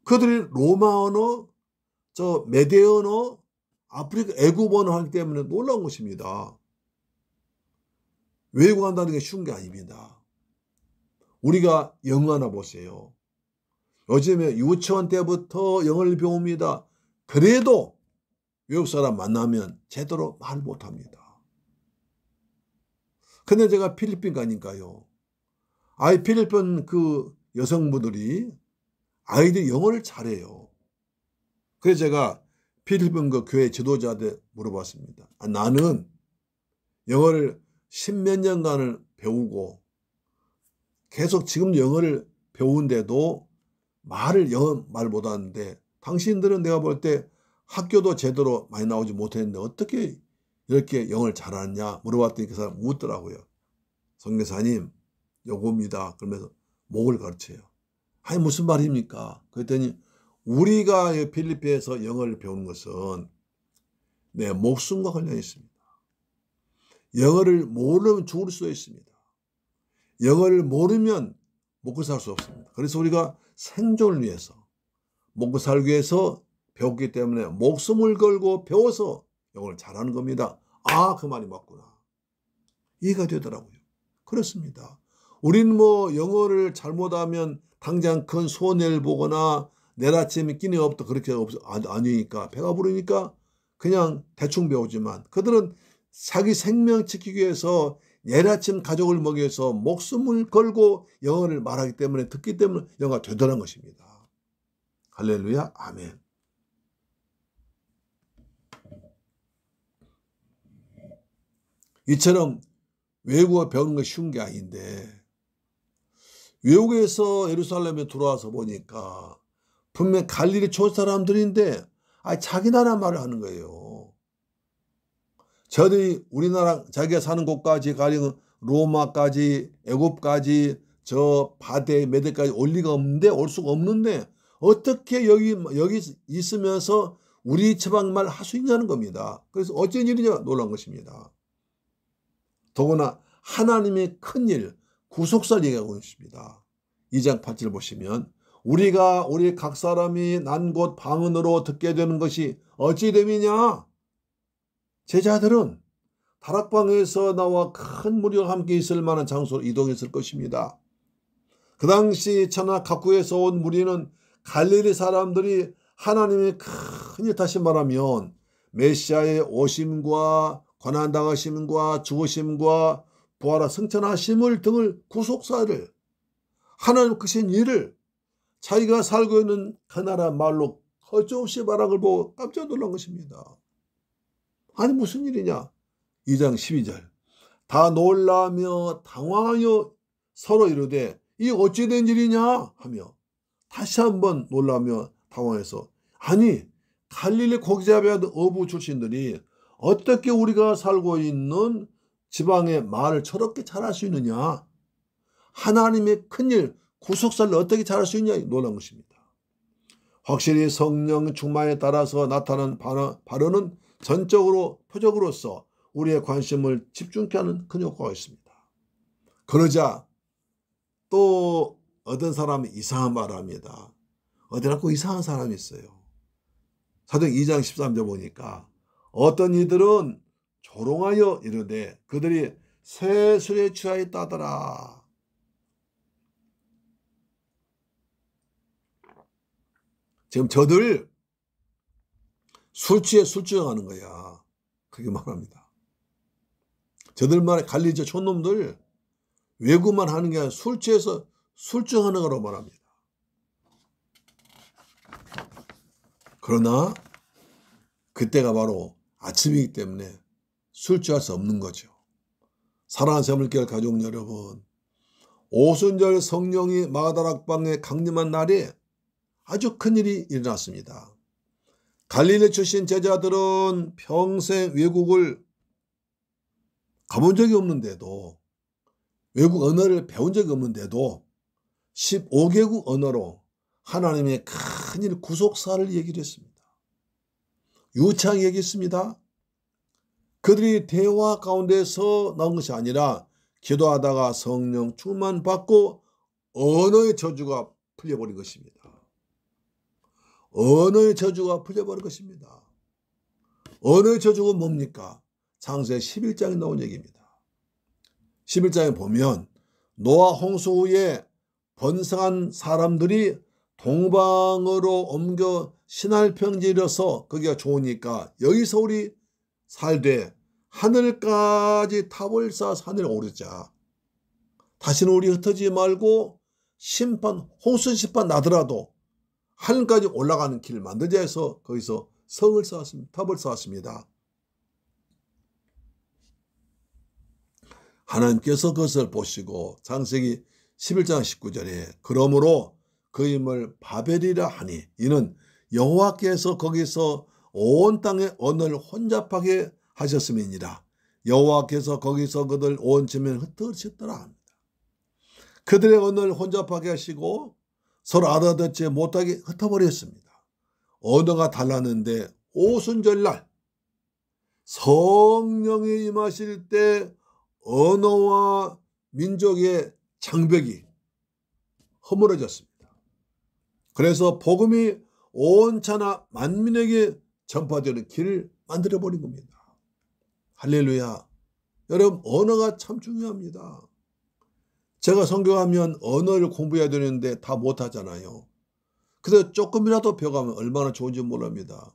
A: 그들이 로마 언어, 메대 언어, 아프리카 애굽 언어 하기 때문에 놀라운 것입니다. 외국한다는 게 쉬운 게 아닙니다. 우리가 영어 하나 보세요. 요즘에 유치원 때부터 영어를 배웁니다. 그래도 외국 사람 만나면 제대로 말 못합니다. 근데 제가 필리핀 가니까요. 필리핀 그 여성분들이 아이들이 영어를 잘해요. 그래서 제가 필리핀 그 교회 지도자한테 물어봤습니다. 나는 영어를 십몇 년간을 배우고 계속 지금 영어를 배우는데도 영어 말 못하는데 당신들은 내가 볼 때 학교도 제대로 많이 나오지 못했는데 어떻게 이렇게 영어를 잘하느냐 물어봤더니 그 사람 묻더라고요. 선교사님 요겁니다. 그러면서 목을 가르쳐요. 아니 무슨 말입니까? 그랬더니 우리가 필리핀에서 영어를 배우는 것은 내 목숨과 관련이 있습니다. 영어를 모르면 죽을 수도 있습니다. 영어를 모르면 먹고 살 수 없습니다. 그래서 우리가 생존을 위해서 먹고 살기 위해서 배웠기 때문에 목숨을 걸고 배워서 영어를 잘하는 겁니다. 그 말이 맞구나. 이해가 되더라고요. 그렇습니다. 우리는 영어를 잘못하면 당장 큰 손해를 보거나 내일 아침에 끼니 없다 그렇게 아니니까 배가 부르니까 그냥 대충 배우지만 그들은 자기 생명 지키기 위해서 내일 아침 가족을 먹기 위해서 목숨을 걸고 영어를 말하기 때문에 듣기 때문에 영어가 되더란 것입니다. 할렐루야 아멘. 이처럼 외국어 배우는 게 쉬운 게 아닌데 외국에서 예루살렘에 들어와서 보니까 분명 갈릴리 촌 사람들인데 자기 나라 말을 하는 거예요. 저들이 우리나라 자기가 사는 곳까지 가령 로마까지 애굽까지 저 바데 메대까지 올 리가 없는데 올 수가 없는데 어떻게 여기 있으면서 우리 지방말 할 수 있냐는 겁니다. 그래서 어쩐 일이냐 놀란 것입니다. 더구나 하나님의 큰일 구속사를 얘기하고 있습니다. 2장 8절 보시면 우리가 우리 각 사람이 난 곳 방언으로 듣게 되는 것이 어찌 됨이냐. 제자들은 다락방에서 나와 큰 무리와 함께 있을 만한 장소로 이동했을 것입니다. 그 당시 천하 각국에서 온 무리는 갈릴리 사람들이 하나님의 큰일 다시 말하면 메시아의 오심과 고난당하심과 죽으심과 부활하 승천하심을 등을 구속사를 하나님 크신 일을 자기가 살고 있는 그 나라 말로 거저없이 말한 걸 보고 깜짝 놀란 것입니다. 아니 무슨 일이냐. 2장 12절 다 놀라며 당황하여 서로 이르되 이 어찌 된 일이냐 하며 다시 한번 놀라며 당황해서 아니 갈릴리 고기잡이하던 어부 출신들이 어떻게 우리가 살고 있는 지방의 말을 저렇게 잘할 수 있느냐. 하나님의 큰일 구속사를 어떻게 잘할 수 있냐 놀란 것입니다. 확실히 성령 충만에 따라서 나타난 발언은 전적으로 표적으로서 우리의 관심을 집중케 하는 큰 효과가 있습니다. 그러자 또 어떤 사람이 이상한 말을 합니다. 어디 가고 이상한 사람이 있어요. 사도행 2장 13절 보니까 어떤 이들은 조롱하여 이르되 그들이 새 술에 취하였다더라. 지금 저들 술 취해 술주정하는 거야. 그렇게 말합니다. 저들만의 갈리저 촌놈들 외구만 하는 게 아니라 술 취해서 술주정하는 거라고 말합니다. 그러나 그때가 바로 아침이기 때문에 술 취할 수 없는 거죠. 사랑하는 새물교회 가족 여러분, 오순절 성령이 마가다락방에 강림한 날에 아주 큰일이 일어났습니다. 갈릴리 출신 제자들은 평생 외국을 가본 적이 없는데도, 외국 언어를 배운 적이 없는데도 15개국 언어로 하나님의 큰일 구속사를 얘기를 했습니다. 유창히 얘기했습니다. 그들이 대화 가운데서 나온 것이 아니라 기도하다가 성령 충만 받고 언어의 저주가 풀려버린 것입니다. 언어의 저주가 풀려버린 것입니다. 언어의 저주가 뭡니까? 창세기 11장에 나온 얘기입니다. 11장에 보면 노아 홍수 후에 번성한 사람들이 동방으로 옮겨 신할평지에 이르러서 거기가 좋으니까 여기서 우리 살되 하늘까지 탑을 쌓아서 하늘에 오르자. 다시는 우리 흩어지지 말고 홍수 심판 나더라도 하늘까지 올라가는 길을 만들자 해서 거기서 성을 쌓았습니다. 탑을 쌓았습니다. 하나님께서 그것을 보시고 창세기 11장 19절에 그러므로 그 이름을 바벨이라 하니 이는 여호와께서 거기서 온 땅의 언어를 혼잡하게 하셨음이니라. 여호와께서 거기서 그들 온 지면을 흩으셨더라 합니다. 그들의 언어를 혼잡하게 하시고 서로 알아듣지 못하게 흩어버렸습니다. 언어가 달랐는데 오순절날 성령이 임하실 때 언어와 민족의 장벽이 허물어졌습니다. 그래서 복음이 온천하 만민에게 전파되는 길을 만들어버린 겁니다. 할렐루야. 여러분, 언어가 참 중요합니다. 제가 선교하면 언어를 공부해야 되는데 다 못하잖아요. 그래서 조금이라도 배워가면 얼마나 좋은지 모릅니다.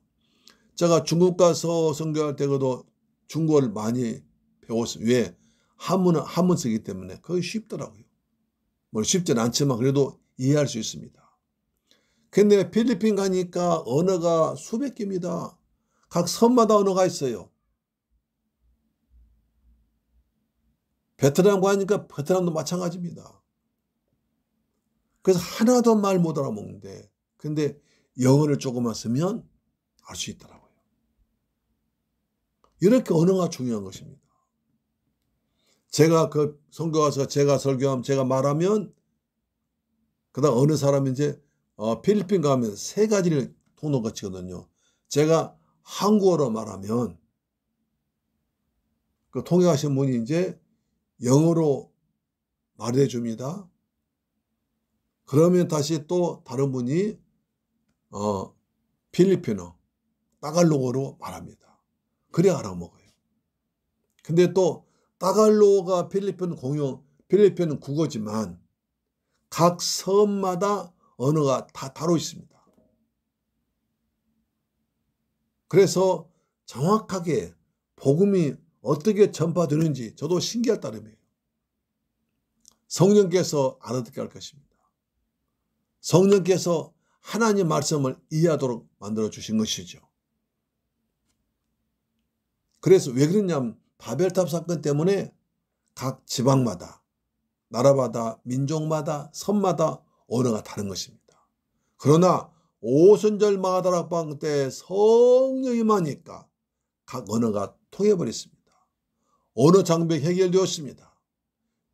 A: 제가 중국 가서 선교할 때도 중국어를 많이 배웠어요. 왜? 한문 쓰기 때문에 그게 쉽더라고요. 뭐 쉽진 않지만 그래도 이해할 수 있습니다. 근데 필리핀 가니까 언어가 수백 개입니다. 각 섬마다 언어가 있어요. 베트남 가니까 베트남도 마찬가지입니다. 그래서 하나도 말 못 알아먹는데 근데 영어를 조금만 쓰면 알 수 있더라고요. 이렇게 언어가 중요한 것입니다. 제가 그 선교 가서 제가 설교하면 제가 말하면 그다음 어느 사람이 이제 필리핀 가면 세 가지를 통로 거치거든요. 제가 한국어로 말하면 그 통역하신 분이 이제 영어로 말해 줍니다. 그러면 다시 또 다른 분이 필리핀어, 따갈로그로 말합니다. 그래야 알아먹어요. 근데 또 따갈로그가 필리핀은 국어지만 각 섬마다 언어가 다 다르고 있습니다. 그래서 정확하게 복음이 어떻게 전파되는지 저도 신기할 따름이에요. 성령께서 알아듣게 할 것입니다. 성령께서 하나님 말씀을 이해하도록 만들어 주신 것이죠. 그래서 왜 그러냐면 바벨탑 사건 때문에 각 지방마다, 나라마다, 민족마다, 섬마다 언어가 다른 것입니다. 그러나 오순절 마가다락방 때 성령이 임하니까 각 언어가 통해버렸습니다. 언어 장벽 해결되었습니다.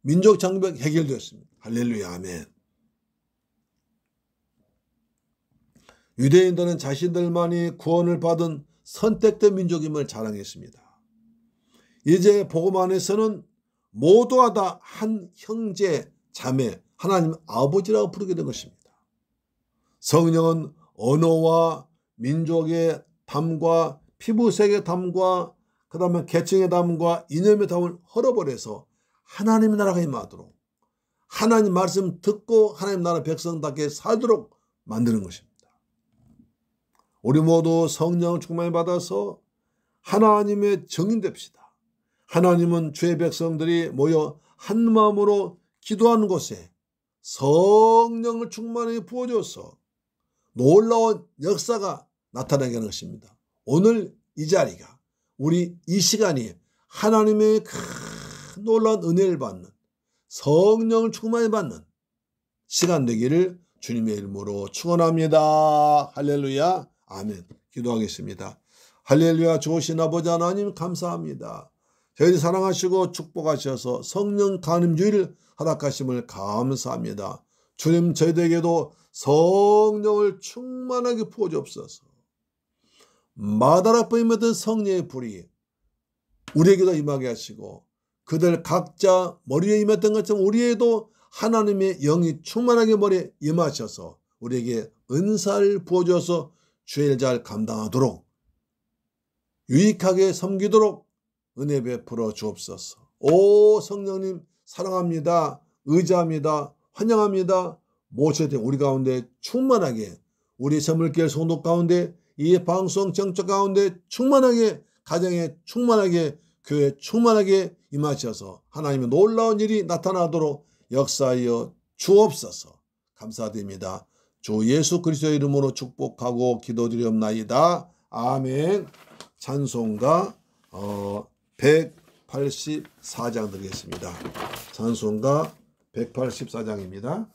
A: 민족 장벽 해결되었습니다. 할렐루야, 아멘. 유대인들은 자신들만이 구원을 받은 선택된 민족임을 자랑했습니다. 이제 복음 안에서는 모두가 다 한 형제, 자매, 하나님 아버지라고 부르게 된 것입니다. 성령은 언어와 민족의 담과 피부색의 담과 그 다음에 계층의 담과 이념의 담을 헐어버려서 하나님의 나라가 임하도록 하나님 말씀 듣고 하나님 나라 백성답게 살도록 만드는 것입니다. 우리 모두 성령 충만을 받아서 하나님의 증인 됩시다. 하나님은 주의 백성들이 모여 한 마음으로 기도하는 곳에 성령을 충만히 부어줘서 놀라운 역사가 나타나게 하는 것입니다. 오늘 이 자리가 우리 이 시간이 하나님의 큰 놀라운 은혜를 받는 성령을 충만히 받는 시간 되기를 주님의 이름으로 축원합니다. 할렐루야. 아멘. 기도하겠습니다. 할렐루야. 좋으신 아버지 하나님 감사합니다. 저희를 사랑하시고 축복하셔서 성령 간음주의를 허락하심을 감사합니다. 주님 저희들에게도 성령을 충만하게 부어주옵소서. 마다라 뿌임했던 성령의 불이 우리에게도 임하게 하시고 그들 각자 머리에 임했던 것처럼 우리에도 하나님의 영이 충만하게 머리에 임하셔서 우리에게 은사를 부어주어서 주의 일 잘 감당하도록 유익하게 섬기도록 은혜 베풀어 주옵소서. 오 성령님 사랑합니다. 의지합니다. 환영합니다. 모셔대 우리 가운데 충만하게 우리 선물길 성도 가운데 이 방송 정적 가운데 충만하게 가정에 충만하게 교회에 충만하게 임하셔서 하나님의 놀라운 일이 나타나도록 역사하여 주옵소서. 감사드립니다. 주 예수 그리스도의 이름으로 축복하고 기도드리옵나이다. 아멘. 찬송가 184장 드리겠습니다. 찬송가 184장입니다.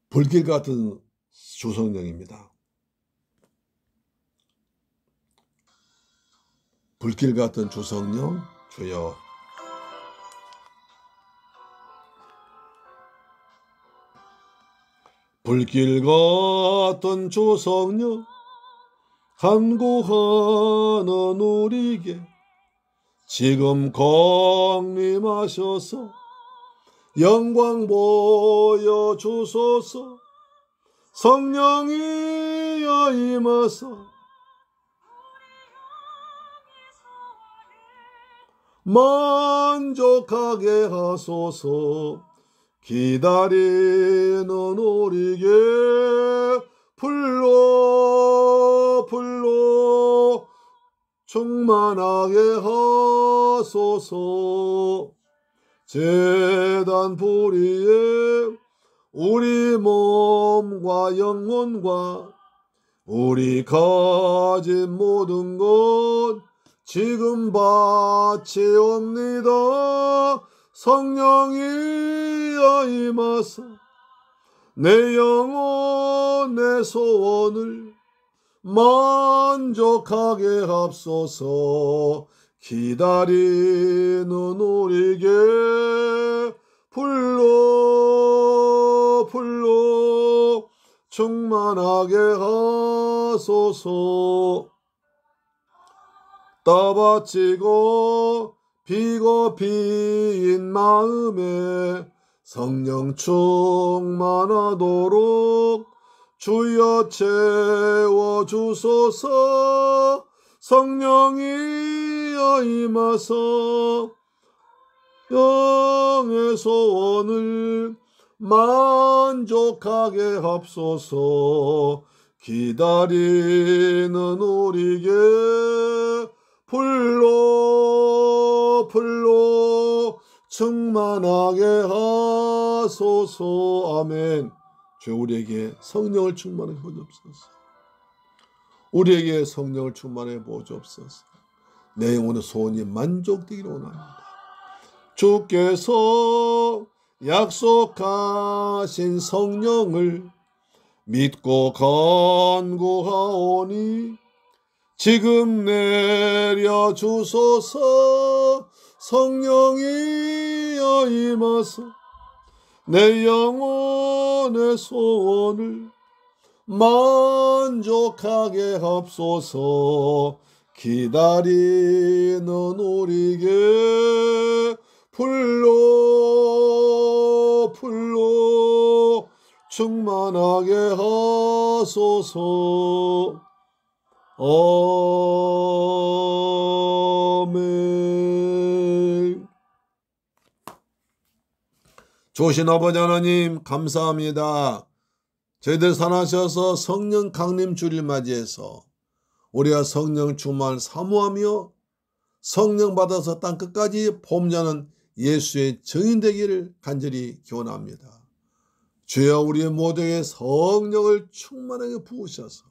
A: 불길 같은 주성령입니다. 불길 같은 주성령 주여 불길 같은 주성령 간구하는 우리에게 지금 강림하셔서 영광 보여주소서. 성령이여 임하사 만족하게 하소서. 기다리는 우리에게 불러 충만하게 하소서. 제단 불위에 우리 몸과 영혼과 우리 가진 모든 것 지금 바치옵니다. 성령이여 임하사 내 영혼의 소원을 만족하게 합소서. 기다리는 우리에게 불러 충만하게 하소서. 따바치고 비고피인 마음에 성령 충만하도록 주여 채워주소서. 성령이여 임하사 영의 소원을 만족하게 합소서. 기다리는 우리에게 불러 충만하게 하소서. 아멘. 주 우리에게 성령을 충만하게 부어주옵소서. 우리에게 성령을 충만해 보옵소서. 내 영혼의 소원이 만족되기를 원합니다. 주께서 약속하신 성령을 믿고 간구하오니 지금 내려주소서. 성령이여 임하사 내 영혼의 소원을 만족하게 하옵소서. 기다리는 우리에게 불로 충만하게 하소서. 아멘. 좋으신 아버지 하나님 감사합니다. 저희들 살아셔서 성령 강림 주를 맞이해서 우리가 성령 충만을 사모하며 성령 받아서 땅끝까지 범자는 예수의 증인 되기를 간절히 기원합니다. 주여 우리의 모두에게 성령을 충만하게 부으셔서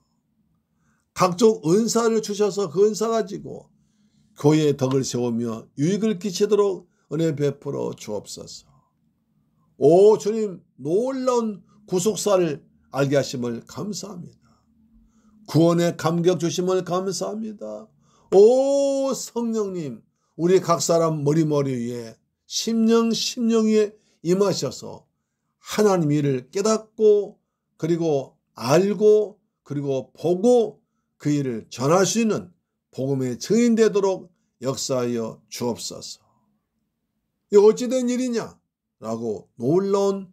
A: 각종 은사를 주셔서 그 은사 가지고 교회의 덕을 세우며 유익을 끼치도록 은혜 베풀어 주옵소서. 오 주님, 놀라운 구속사를 알게 하심을 감사합니다. 구원의 감격 주심을 감사합니다. 오 성령님, 우리 각 사람 머리 위에 심령 위에 임하셔서 하나님 일을 깨닫고 그리고 알고 그리고 보고 그 일을 전할 수 있는 복음의 증인 되도록 역사하여 주옵소서. 이 어찌된 일이냐 라고 놀라운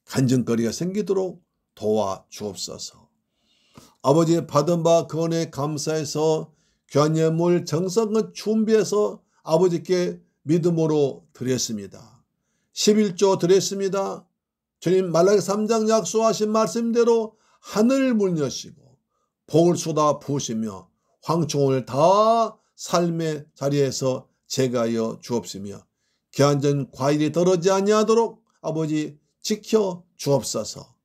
A: 간증거리가 생기도록 도와 주옵소서. 아버지 받은 바 그 은혜에 감사해서 귀한 예물 정성껏 준비해서 아버지께 믿음으로 드렸습니다. 11조 드렸습니다. 주님 말라기 3장 약속하신 말씀대로 하늘을 문 여시고 복을 쏟아 부으시며 황충을 다 삶의 자리에서 제거하여 주옵시며 귀한 과일이 떨어지지 아니하도록 아버지 지켜 주옵소서.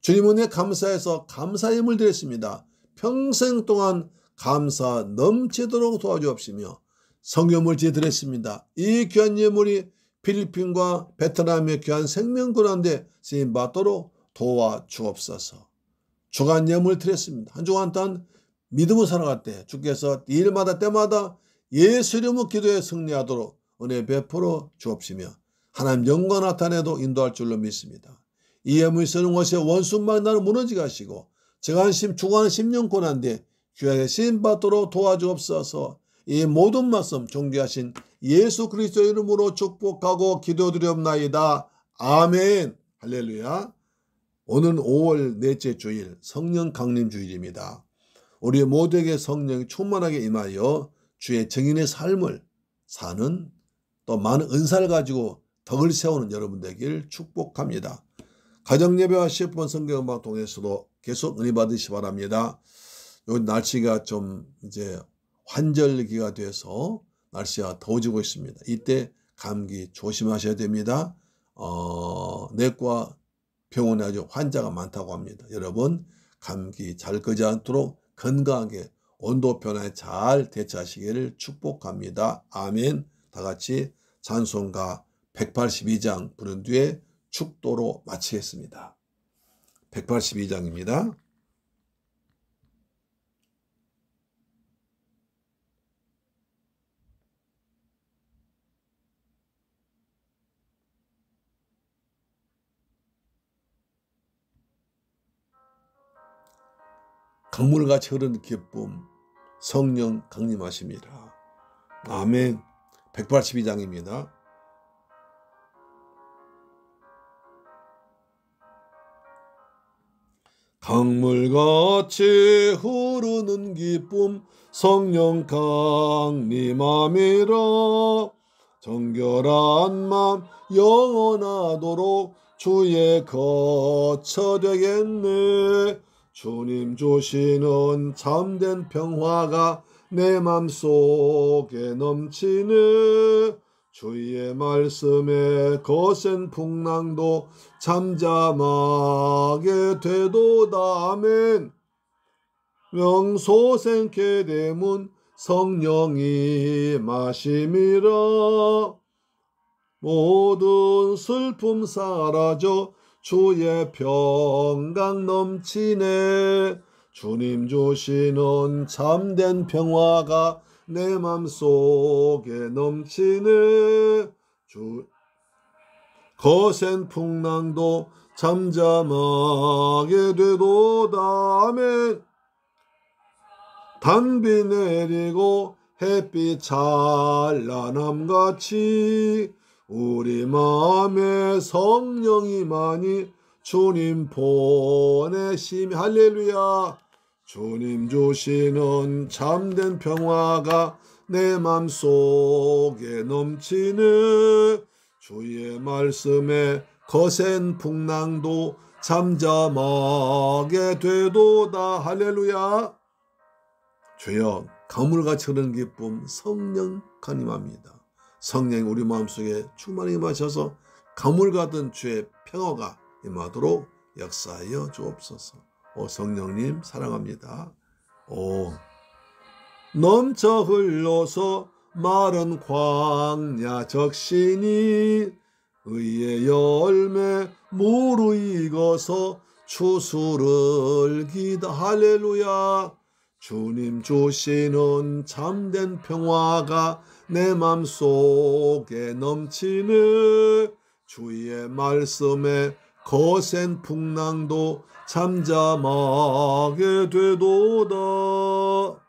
A: 주님 은혜 감사해서 감사의 예물 드렸습니다. 평생 동안 감사 넘치도록 도와주옵시며 성교물지 드렸습니다. 이 귀한 예물이 필리핀과 베트남의 귀한 생명군한테 쓰임받도록 도와주옵소서. 주간 예물 드렸습니다. 한 주간 동안 믿음을 살아갈 때 주께서 일마다 때마다 예수 이름으로 기도에 승리하도록 은혜 베풀어 주옵시며 하나님 영광 나타내도 인도할 줄로 믿습니다. 이 예물이 쓰는 것에 원수막 나를 무너지게 하시고 정한심 주간 심령 고난데 귀하게 쓰임받도록 도와주옵소서. 이 모든 말씀 존귀하신 예수 그리스도 이름으로 축복하고 기도드리옵나이다. 아멘. 할렐루야. 오늘은 5월 넷째 주일 성령 강림 주일입니다. 우리 모두에게 성령이 충만하게 임하여 주의 증인의 삶을 사는 또 많은 은사를 가지고 덕을 세우는 여러분 되길 축복합니다. 가정예배와 10분 성경음악 통해서도 계속 은혜 받으시기 바랍니다. 요즘 날씨가 좀 이제 환절기가 돼서 날씨가 더워지고 있습니다. 이때 감기 조심하셔야 됩니다. 내과 병원에 아주 환자가 많다고 합니다. 여러분 감기 잘 걸지 않도록 건강하게 온도 변화에 잘 대처하시기를 축복합니다. 아멘. 다 같이 찬송가 182장 부른 뒤에 축도로 마치겠습니다. 182장입니다. 강물같이 흐르는 기쁨, 성령 강림하십니다. 아멘. 182장입니다. 강물같이 흐르는 기쁨, 성령 강림함이라. 정결한 맘 영원하도록 주의 거처 되겠네. 주님 주시는 참된 평화가 내 맘속에 넘치네. 주의 말씀에 거센 풍랑도 잠잠하게 되도다. 아멘. 명소생케 되문 성령이 마심이라. 모든 슬픔 사라져 주의 평강 넘치네. 주님 주시는 참된 평화가 내 맘속에 넘치네. 거센 풍랑도 잠잠하게 되도다. 아멘. 단비 내리고 햇빛 찬란함같이 우리 마음에 성령이 많이 주님 보내심이. 할렐루야. 주님 주시는 참된 평화가 내 맘속에 넘치는 주의 말씀에 거센 풍랑도 잠잠하게 되도다. 할렐루야. 주여, 가물같이 흐르는 기쁨 성령 간임합니다. 성령이 우리 마음속에 충만히 임하셔서 가물같은 주의 평화가 임하도록 역사하여 주옵소서. 오 성령님 사랑합니다. 오 넘쳐 흘러서 마른 광야 적신이 의의 열매 무르익어서 추수를 기다. 할렐루야. 주님 주시는 참된 평화가 내 맘속에 넘치는 주의 말씀에 거센 풍랑도 잠잠하게 되도다.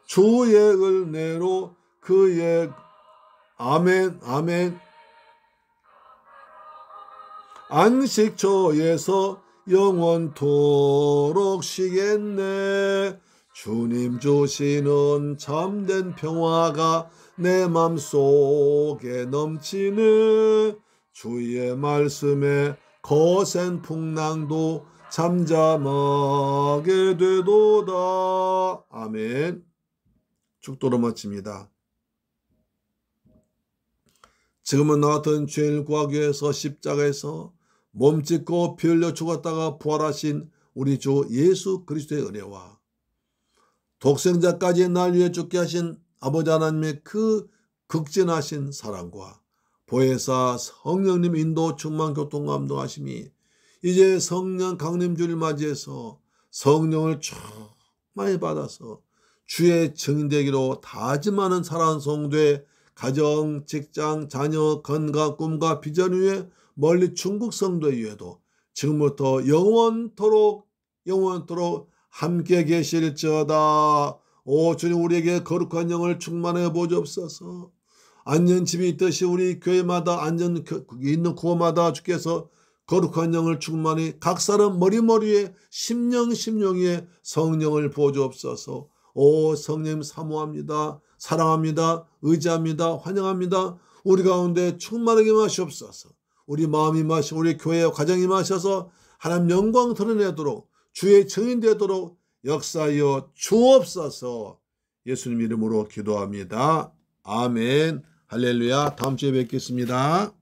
A: 주의 은혜로 그의 아멘 아멘 안식처에서 영원토록 쉬겠네. 주님 주시는 참된 평화가 내 맘속에 넘치는 주의 말씀에 거센 풍랑도 잠잠하게 되도다. 아멘. 축도로 마칩니다. 지금은 나 같은 죄인을 구하기 위해서 십자가에서 몸짓고 피 흘려 죽었다가 부활하신 우리 주 예수 그리스도의 은혜와 독생자까지 날 위해 죽게 하신 아버지 하나님의 그 극진하신 사랑과 보혜사 성령님 인도 충만 교통 감동하심이 이제 성령 강림주를 맞이해서 성령을 충만히 받아서 주의 증인되기로 다짐하는 사랑하는 성도의 가정, 직장, 자녀, 건강, 꿈과 비전 위에 멀리 중국 성도 위에도 지금부터 영원토록 함께 계실지어다. 오 주님, 우리에게 거룩한 영을 충만해 보옵소서. 안전집이 있듯이 우리 교회마다 안전 있는 구호마다 주께서 거룩한 영을 충만히 각 사람 머리머리에 심령 위에 성령을 부어주옵소서. 오 성령 사모합니다. 사랑합니다. 의지합니다. 환영합니다. 우리 가운데 충만하게 마시옵소서. 우리 마음이 마시고 우리 교회 가정이 마셔서 하나님 영광 드러내도록 주의 증인 되도록 역사하여 주옵소서. 예수님 이름으로 기도합니다. 아멘. 할렐루야. 다음 주에 뵙겠습니다.